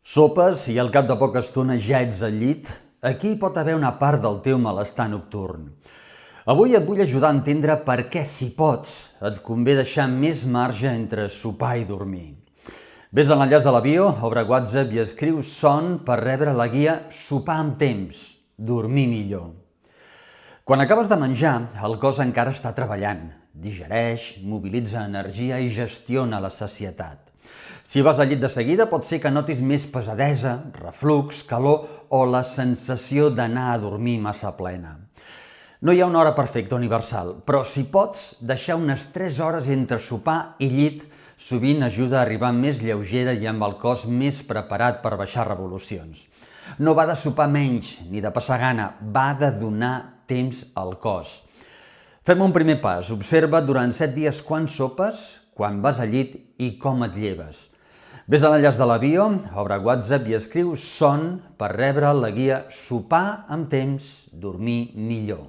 Sopes i al cap de poca estona ja ets al llit? Aquí pot haver una part del teu malestar nocturn. Avui et vull ajudar a entendre per què, si pots, et convé deixar més marge entre sopar i dormir. Ves a l'enllaç de la bio, obre WhatsApp i escriu son per rebre la guia Sopar amb temps, dormir millor. Quan acabes de menjar, el cos encara està treballant. Digereix, mobilitza energia i gestiona la sacietat. Si vas al llit de seguida, pot ser que notis més pesadesa, reflux, calor o la sensació d'anar a dormir massa plena. No hi ha una hora perfecta universal, però si pots, deixar unes 3 hores entre sopar i llit sovint ajuda a arribar més lleugera i amb el cos més preparat per baixar revolucions. No va de sopar menys ni de passar gana, va de donar temps al cos. Fem un primer pas. Observa durant 7 dies quan sopes, quan vas al llit i com et lleves. Ves a l'enllaç de la bio, obre WhatsApp i escriu son per rebre la guia Sopar amb temps, dormir millor.